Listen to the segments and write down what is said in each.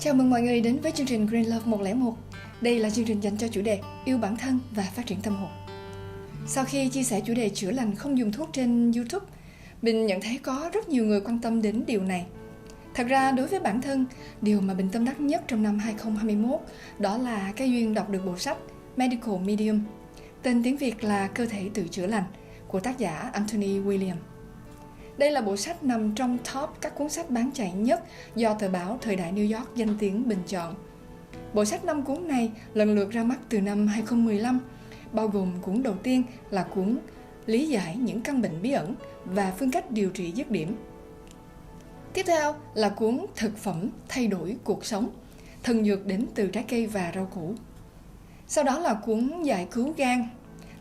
Chào mừng mọi người đến với chương trình Green Love 101. Đây là chương trình dành cho chủ đề yêu bản thân và phát triển tâm hồn. Sau khi chia sẻ chủ đề chữa lành không dùng thuốc trên YouTube, Bình nhận thấy có rất nhiều người quan tâm đến điều này. Thật ra đối với bản thân, điều mà Bình tâm đắc nhất trong năm 2021 đó là cái duyên đọc được bộ sách Medical Medium, tên tiếng Việt là Cơ thể tự chữa lành, của tác giả Anthony William. Đây là bộ sách nằm trong top các cuốn sách bán chạy nhất do tờ báo Thời đại New York danh tiếng bình chọn. Bộ sách 5 cuốn này lần lượt ra mắt từ năm 2015, bao gồm cuốn đầu tiên là cuốn Lý giải những căn bệnh bí ẩn và phương cách điều trị dứt điểm. Tiếp theo là cuốn Thực phẩm thay đổi cuộc sống, thần dược đến từ trái cây và rau củ. Sau đó là cuốn Giải cứu gan,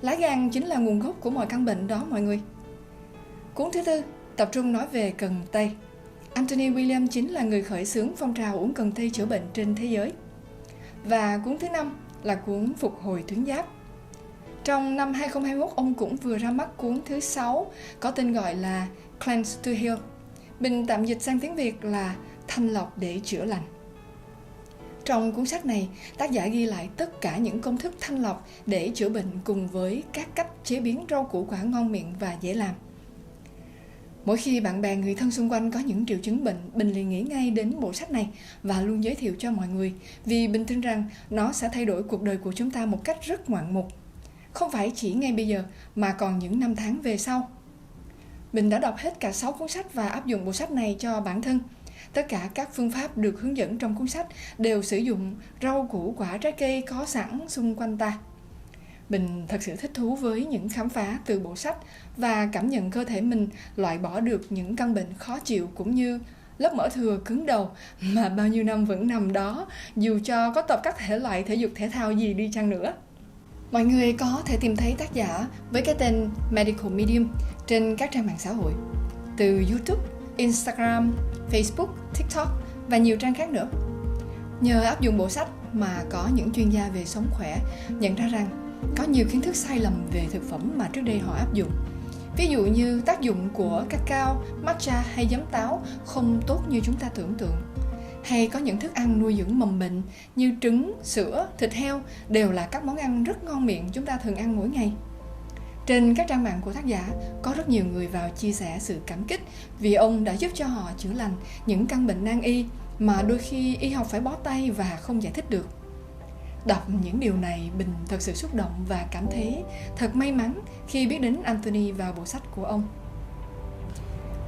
lá gan chính là nguồn gốc của mọi căn bệnh đó mọi người. Cuốn thứ tư tập trung nói về cần tây. Anthony William chính là người khởi xướng phong trào uống cần tây chữa bệnh trên thế giới. Và cuốn thứ năm là cuốn Phục hồi tuyến giáp. Trong năm 2021, ông cũng vừa ra mắt cuốn thứ 6 có tên gọi là Cleanse to Heal. Bình tạm dịch sang tiếng Việt là Thanh lọc để chữa lành. Trong cuốn sách này, tác giả ghi lại tất cả những công thức thanh lọc để chữa bệnh cùng với các cách chế biến rau củ quả ngon miệng và dễ làm. Mỗi khi bạn bè người thân xung quanh có những triệu chứng bệnh, Bình liền nghĩ ngay đến bộ sách này và luôn giới thiệu cho mọi người vì Bình tin rằng nó sẽ thay đổi cuộc đời của chúng ta một cách rất ngoạn mục. Không phải chỉ ngay bây giờ mà còn những năm tháng về sau. Bình đã đọc hết cả 6 cuốn sách và áp dụng bộ sách này cho bản thân. Tất cả các phương pháp được hướng dẫn trong cuốn sách đều sử dụng rau củ quả trái cây có sẵn xung quanh ta. Bình thật sự thích thú với những khám phá từ bộ sách và cảm nhận cơ thể mình loại bỏ được những căn bệnh khó chịu cũng như lớp mỡ thừa cứng đầu mà bao nhiêu năm vẫn nằm đó dù cho có tập các thể loại thể dục thể thao gì đi chăng nữa. Mọi người có thể tìm thấy tác giả với cái tên Medical Medium trên các trang mạng xã hội, từ YouTube, Instagram, Facebook, TikTok và nhiều trang khác nữa. Nhờ áp dụng bộ sách mà có những chuyên gia về sống khỏe nhận ra rằng có nhiều kiến thức sai lầm về thực phẩm mà trước đây họ áp dụng. Ví dụ như tác dụng của cacao, matcha hay giấm táo không tốt như chúng ta tưởng tượng. Hay có những thức ăn nuôi dưỡng mầm bệnh như trứng, sữa, thịt heo đều là các món ăn rất ngon miệng chúng ta thường ăn mỗi ngày. Trên các trang mạng của tác giả có rất nhiều người vào chia sẻ sự cảm kích vì ông đã giúp cho họ chữa lành những căn bệnh nan y mà đôi khi y học phải bó tay và không giải thích được. Đọc những điều này, Bình thật sự xúc động và cảm thấy thật may mắn khi biết đến Anthony và bộ sách của ông.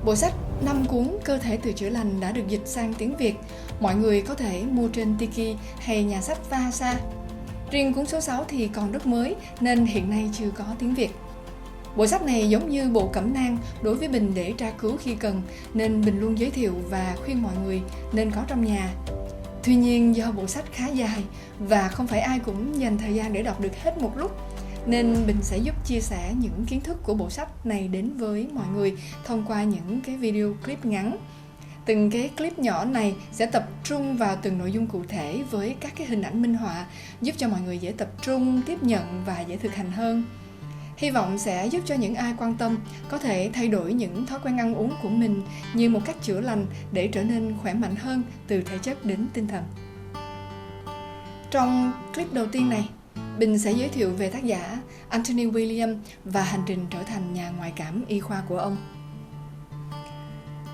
Bộ sách 5 cuốn Cơ thể tự chữa lành đã được dịch sang tiếng Việt. Mọi người có thể mua trên Tiki hay nhà sách Vahasa. Riêng cuốn số 6 thì còn rất mới nên hiện nay chưa có tiếng Việt. Bộ sách này giống như bộ cẩm nang đối với Bình để tra cứu khi cần, nên Bình luôn giới thiệu và khuyên mọi người nên có trong nhà. Tuy nhiên do bộ sách khá dài và không phải ai cũng dành thời gian để đọc được hết một lúc, nên Bình sẽ giúp chia sẻ những kiến thức của bộ sách này đến với mọi người thông qua những cái video clip ngắn. Từng cái clip nhỏ này sẽ tập trung vào từng nội dung cụ thể với các cái hình ảnh minh họa, giúp cho mọi người dễ tập trung, tiếp nhận và dễ thực hành hơn. Hy vọng sẽ giúp cho những ai quan tâm có thể thay đổi những thói quen ăn uống của mình như một cách chữa lành để trở nên khỏe mạnh hơn từ thể chất đến tinh thần. Trong clip đầu tiên này, Bình sẽ giới thiệu về tác giả Anthony William và hành trình trở thành nhà ngoại cảm y khoa của ông.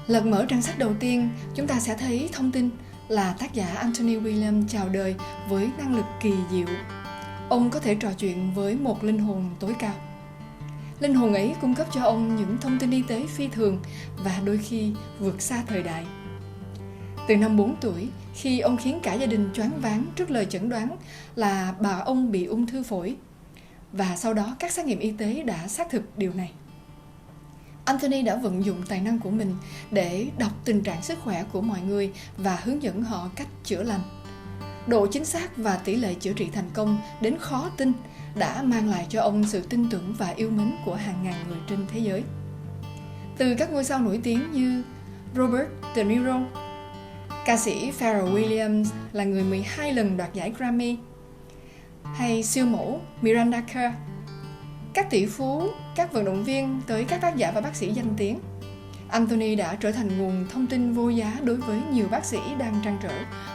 Lật mở trang sách đầu tiên, chúng ta sẽ thấy thông tin là tác giả Anthony William chào đời với năng lực kỳ diệu. Ông có thể trò chuyện với một linh hồn tối cao. Linh hồn ấy cung cấp cho ông những thông tin y tế phi thường và đôi khi vượt xa thời đại. Từ năm 4 tuổi, khi ông khiến cả gia đình choáng váng trước lời chẩn đoán là bà ông bị ung thư phổi, và sau đó các xét nghiệm y tế đã xác thực điều này. Anthony đã vận dụng tài năng của mình để đọc tình trạng sức khỏe của mọi người và hướng dẫn họ cách chữa lành. Độ chính xác và tỷ lệ chữa trị thành công đến khó tin đã mang lại cho ông sự tin tưởng và yêu mến của hàng ngàn người trên thế giới. Từ các ngôi sao nổi tiếng như Robert De Niro, ca sĩ Pharrell Williams là người 12 lần đoạt giải Grammy, hay siêu mẫu Miranda Kerr, các tỷ phú, các vận động viên tới các tác giả và bác sĩ danh tiếng. Anthony đã trở thành nguồn thông tin vô giá đối với nhiều bác sĩ đang trăn trở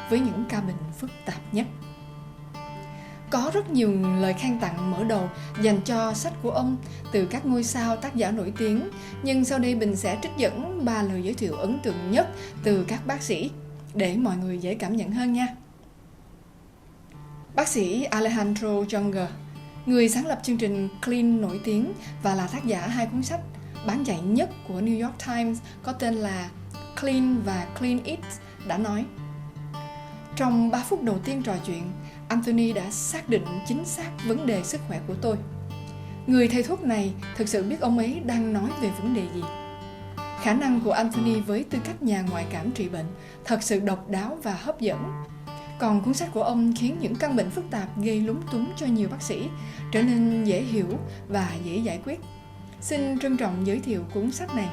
với những ca bệnh phức tạp nhất. Có rất nhiều lời khen tặng mở đầu dành cho sách của ông từ các ngôi sao tác giả nổi tiếng, nhưng sau đây Bình sẽ trích dẫn 3 lời giới thiệu ấn tượng nhất từ các bác sĩ để mọi người dễ cảm nhận hơn nha. Bác sĩ Alejandro Junger, người sáng lập chương trình Clean nổi tiếng và là tác giả 2 cuốn sách bán chạy nhất của New York Times có tên là Clean và Clean It, đã nói: trong 3 phút đầu tiên trò chuyện, Anthony đã xác định chính xác vấn đề sức khỏe của tôi. Người thầy thuốc này thực sự biết ông ấy đang nói về vấn đề gì. Khả năng của Anthony với tư cách nhà ngoại cảm trị bệnh thật sự độc đáo và hấp dẫn. Còn cuốn sách của ông khiến những căn bệnh phức tạp gây lúng túng cho nhiều bác sĩ trở nên dễ hiểu và dễ giải quyết. Xin trân trọng giới thiệu cuốn sách này.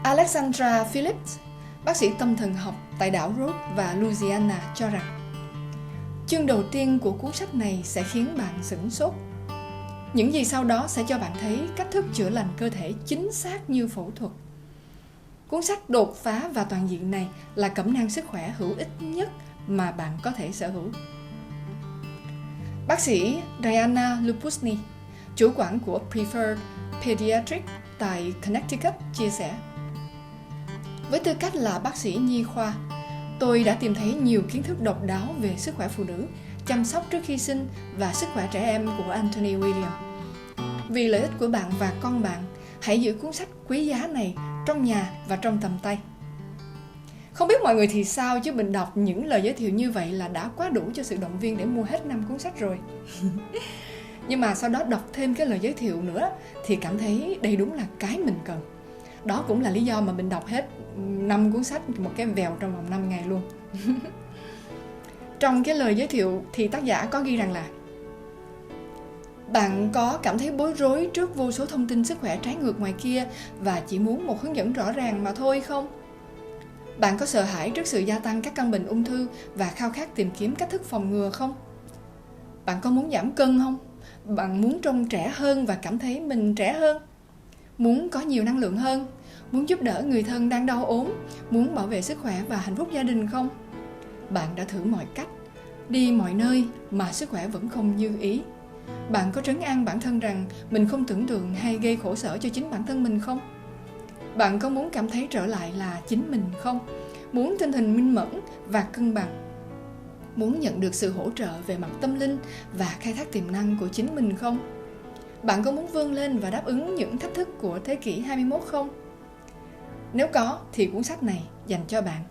Alexandra Phillips, bác sĩ tâm thần học tại đảo Rhode và Louisiana cho rằng chương đầu tiên của cuốn sách này sẽ khiến bạn sửng sốt. Những gì sau đó sẽ cho bạn thấy cách thức chữa lành cơ thể chính xác như phẫu thuật. Cuốn sách đột phá và toàn diện này là cẩm nang sức khỏe hữu ích nhất mà bạn có thể sở hữu. Bác sĩ Diana Lupusny, chủ quản của Preferred Pediatrics tại Connecticut chia sẻ: với tư cách là bác sĩ nhi khoa, tôi đã tìm thấy nhiều kiến thức độc đáo về sức khỏe phụ nữ, chăm sóc trước khi sinh và sức khỏe trẻ em của Anthony William. Vì lợi ích của bạn và con bạn, hãy giữ cuốn sách quý giá này trong nhà và trong tầm tay. Không biết mọi người thì sao, chứ Bình đọc những lời giới thiệu như vậy là đã quá đủ cho sự động viên để mua hết 5 cuốn sách rồi. Nhưng mà sau đó đọc thêm cái lời giới thiệu nữa thì cảm thấy đây đúng là cái mình cần. Đó cũng là lý do mà mình đọc hết 5 cuốn sách một cái vèo trong vòng 5 ngày luôn. Trong cái lời giới thiệu thì tác giả có ghi rằng là: bạn có cảm thấy bối rối trước vô số thông tin sức khỏe trái ngược ngoài kia và chỉ muốn một hướng dẫn rõ ràng mà thôi không? Bạn có sợ hãi trước sự gia tăng các căn bệnh ung thư và khao khát tìm kiếm cách thức phòng ngừa không? Bạn có muốn giảm cân không? Bạn muốn trông trẻ hơn và cảm thấy mình trẻ hơn? Muốn có nhiều năng lượng hơn? Muốn giúp đỡ người thân đang đau ốm? Muốn bảo vệ sức khỏe và hạnh phúc gia đình không? Bạn đã thử mọi cách, đi mọi nơi mà sức khỏe vẫn không như ý. Bạn có trấn an bản thân rằng mình không tưởng tượng hay gây khổ sở cho chính bản thân mình không? Bạn có muốn cảm thấy trở lại là chính mình không? Muốn tinh thần minh mẫn và cân bằng? Muốn nhận được sự hỗ trợ về mặt tâm linh và khai thác tiềm năng của chính mình không? Bạn có muốn vươn lên và đáp ứng những thách thức của thế kỷ 21 không? Nếu có thì cuốn sách này dành cho bạn.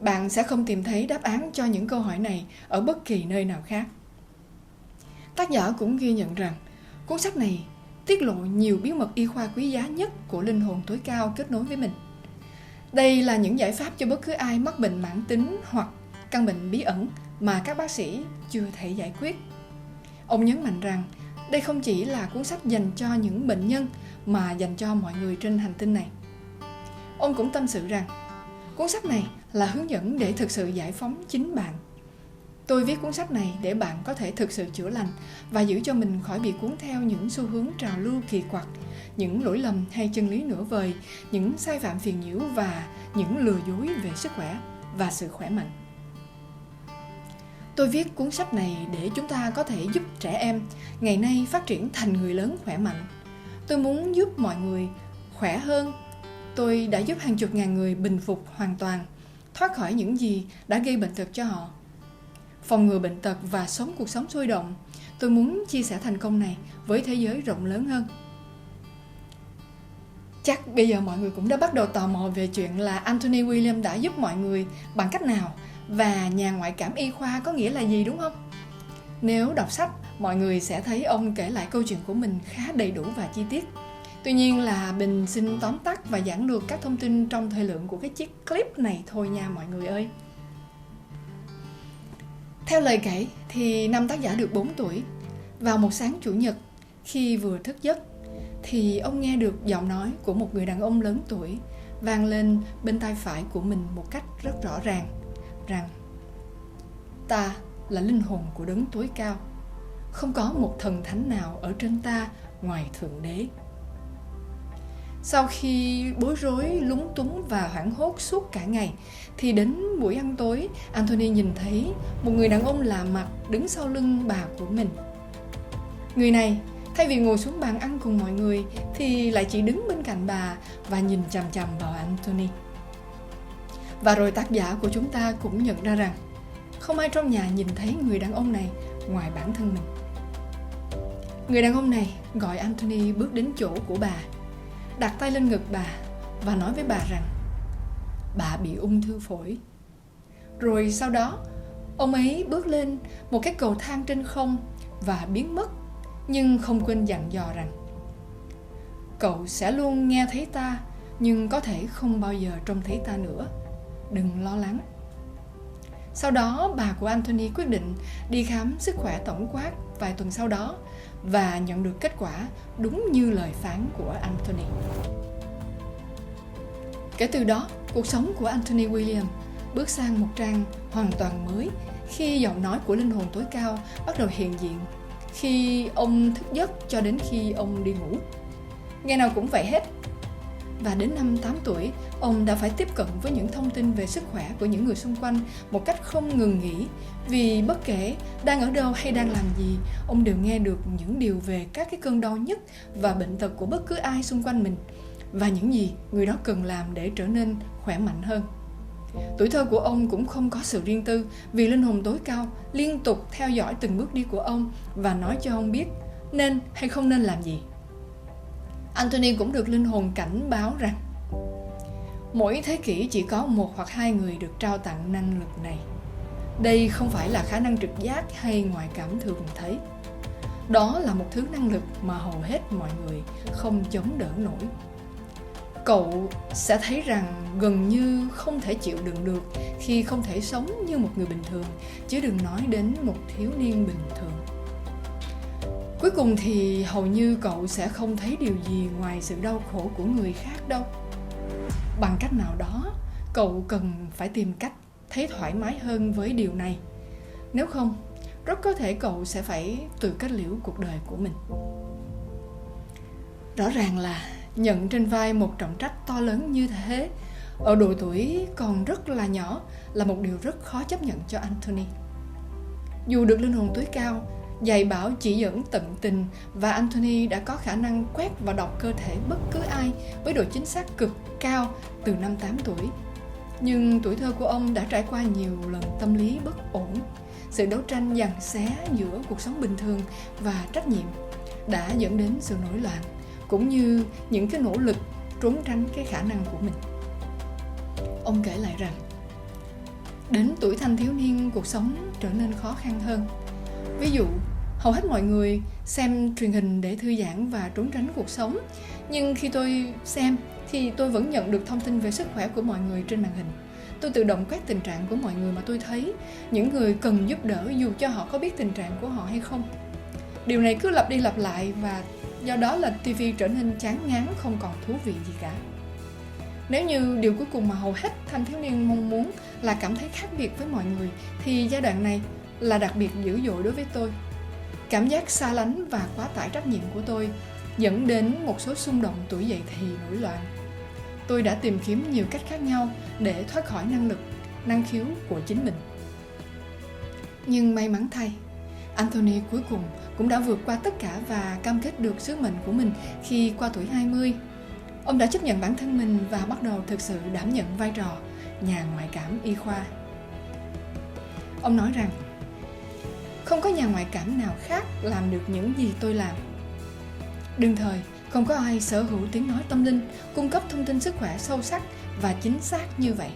Bạn sẽ không tìm thấy đáp án cho những câu hỏi này ở bất kỳ nơi nào khác. Tác giả cũng ghi nhận rằng cuốn sách này tiết lộ nhiều bí mật y khoa quý giá nhất của linh hồn tối cao kết nối với mình. Đây là những giải pháp cho bất cứ ai mắc bệnh mãn tính hoặc căn bệnh bí ẩn mà các bác sĩ chưa thể giải quyết. Ông nhấn mạnh rằng đây không chỉ là cuốn sách dành cho những bệnh nhân mà dành cho mọi người trên hành tinh này. Ông cũng tâm sự rằng cuốn sách này là hướng dẫn để thực sự giải phóng chính bạn. Tôi viết cuốn sách này để bạn có thể thực sự chữa lành và giữ cho mình khỏi bị cuốn theo những xu hướng trào lưu kỳ quặc, những lỗi lầm hay chân lý nửa vời, những sai phạm phiền nhiễu và những lừa dối về sức khỏe và sự khỏe mạnh. Tôi viết cuốn sách này để chúng ta có thể giúp trẻ em ngày nay phát triển thành người lớn khỏe mạnh. Tôi muốn giúp mọi người khỏe hơn. Tôi đã giúp hàng chục ngàn người bình phục hoàn toàn, thoát khỏi những gì đã gây bệnh tật cho họ, phòng ngừa bệnh tật và sống cuộc sống sôi động. Tôi muốn chia sẻ thành công này với thế giới rộng lớn hơn. Chắc bây giờ mọi người cũng đã bắt đầu tò mò về chuyện là Anthony William đã giúp mọi người bằng cách nào và nhà ngoại cảm y khoa có nghĩa là gì, đúng không? Nếu đọc sách, mọi người sẽ thấy ông kể lại câu chuyện của mình khá đầy đủ và chi tiết. Tuy nhiên là Bình xin tóm tắt và giảng lược các thông tin trong thời lượng của cái chiếc clip này thôi nha mọi người ơi. Theo lời kể thì năm tác giả được 4 tuổi. Vào một sáng chủ nhật, khi vừa thức giấc, thì ông nghe được giọng nói của một người đàn ông lớn tuổi vang lên bên tai phải của mình một cách rất rõ ràng rằng: ta là linh hồn của đấng tối cao, không có một thần thánh nào ở trên ta ngoài Thượng Đế. Sau khi bối rối, lúng túng và hoảng hốt suốt cả ngày, thì đến buổi ăn tối, Anthony nhìn thấy một người đàn ông lạ mặt đứng sau lưng bà của mình. Người này, thay vì ngồi xuống bàn ăn cùng mọi người, thì lại chỉ đứng bên cạnh bà và nhìn chằm chằm vào Anthony. Và rồi tác giả của chúng ta cũng nhận ra rằng không ai trong nhà nhìn thấy người đàn ông này ngoài bản thân mình. Người đàn ông này gọi Anthony bước đến chỗ của bà, đặt tay lên ngực bà và nói với bà rằng bà bị ung thư phổi. Rồi sau đó, ông ấy bước lên một cái cầu thang trên không và biến mất, nhưng không quên dặn dò rằng cậu sẽ luôn nghe thấy ta, nhưng có thể không bao giờ trông thấy ta nữa. Đừng lo lắng. Sau đó, bà của Anthony quyết định đi khám sức khỏe tổng quát vài tuần sau đó và nhận được kết quả đúng như lời phán của Anthony. Kể từ đó, cuộc sống của Anthony William bước sang một trang hoàn toàn mới khi giọng nói của linh hồn tối cao bắt đầu hiện diện khi ông thức giấc cho đến khi ông đi ngủ. Ngày nào cũng vậy hết. Và đến năm 8 tuổi, ông đã phải tiếp cận với những thông tin về sức khỏe của những người xung quanh một cách không ngừng nghỉ, vì bất kể đang ở đâu hay đang làm gì, ông đều nghe được những điều về các cái cơn đau nhức và bệnh tật của bất cứ ai xung quanh mình và những gì người đó cần làm để trở nên khỏe mạnh hơn. Tuổi thơ của ông cũng không có sự riêng tư, vì linh hồn tối cao liên tục theo dõi từng bước đi của ông và nói cho ông biết nên hay không nên làm gì. Anthony cũng được linh hồn cảnh báo rằng mỗi thế kỷ chỉ có 1 hoặc 2 người được trao tặng năng lực này. Đây không phải là khả năng trực giác hay ngoại cảm thường thấy. Đó là một thứ năng lực mà hầu hết mọi người không chống đỡ nổi. Cậu sẽ thấy rằng gần như không thể chịu đựng được khi không thể sống như một người bình thường, chứ đừng nói đến một thiếu niên bình thường. Cuối cùng thì hầu như cậu sẽ không thấy điều gì ngoài sự đau khổ của người khác đâu. Bằng cách nào đó, cậu cần phải tìm cách thấy thoải mái hơn với điều này. Nếu không, rất có thể cậu sẽ phải tự kết liễu cuộc đời của mình. Rõ ràng là nhận trên vai một trọng trách to lớn như thế ở độ tuổi còn rất là nhỏ là một điều rất khó chấp nhận cho Anthony. Dù được linh hồn tối cao dạy bảo chỉ dẫn tận tình và Anthony đã có khả năng quét và đọc cơ thể bất cứ ai với độ chính xác cực cao từ năm 8 tuổi. Nhưng tuổi thơ của ông đã trải qua nhiều lần tâm lý bất ổn. Sự đấu tranh giằng xé giữa cuộc sống bình thường và trách nhiệm đã dẫn đến sự nổi loạn, cũng như những cái nỗ lực trốn tránh cái khả năng của mình. Ông kể lại rằng đến tuổi thanh thiếu niên, cuộc sống trở nên khó khăn hơn. Ví dụ, hầu hết mọi người xem truyền hình để thư giãn và trốn tránh cuộc sống. Nhưng khi tôi xem thì tôi vẫn nhận được thông tin về sức khỏe của mọi người trên màn hình. Tôi tự động quét tình trạng của mọi người mà tôi thấy, những người cần giúp đỡ dù cho họ có biết tình trạng của họ hay không. Điều này cứ lặp đi lặp lại và do đó là TV trở nên chán ngán, không còn thú vị gì cả. Nếu như điều cuối cùng mà hầu hết thanh thiếu niên mong muốn là cảm thấy khác biệt với mọi người, thì giai đoạn này là đặc biệt dữ dội đối với tôi. Cảm giác xa lánh và quá tải trách nhiệm của tôi dẫn đến một số xung động tuổi dậy thì nổi loạn. Tôi đã tìm kiếm nhiều cách khác nhau để thoát khỏi năng khiếu của chính mình. Nhưng may mắn thay, Anthony cuối cùng cũng đã vượt qua tất cả và cam kết được sứ mệnh của mình khi qua tuổi 20. Ông đã chấp nhận bản thân mình và bắt đầu thực sự đảm nhận vai trò nhà ngoại cảm y khoa. Ông nói rằng, không có nhà ngoại cảm nào khác làm được những gì tôi làm. Đương thời, không có ai sở hữu tiếng nói tâm linh, cung cấp thông tin sức khỏe sâu sắc và chính xác như vậy.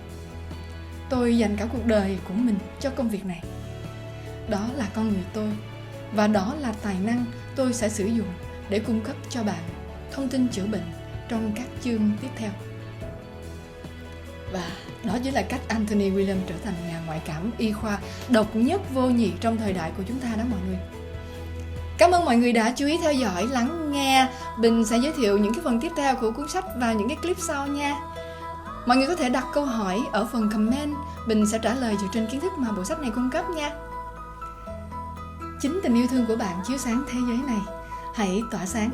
Tôi dành cả cuộc đời của mình cho công việc này. Đó là con người tôi, và đó là tài năng tôi sẽ sử dụng để cung cấp cho bạn thông tin chữa bệnh trong các chương tiếp theo. Và đó chính là cách Anthony William trở thành nhà ngoại cảm y khoa độc nhất vô nhị trong thời đại của chúng ta đó mọi người. Cảm ơn mọi người đã chú ý theo dõi, lắng nghe. Bình sẽ giới thiệu những cái phần tiếp theo của cuốn sách và những cái clip sau nha. Mọi người có thể đặt câu hỏi ở phần comment, Bình sẽ trả lời dựa trên kiến thức mà bộ sách này cung cấp nha. Chính tình yêu thương của bạn chiếu sáng thế giới này. Hãy tỏa sáng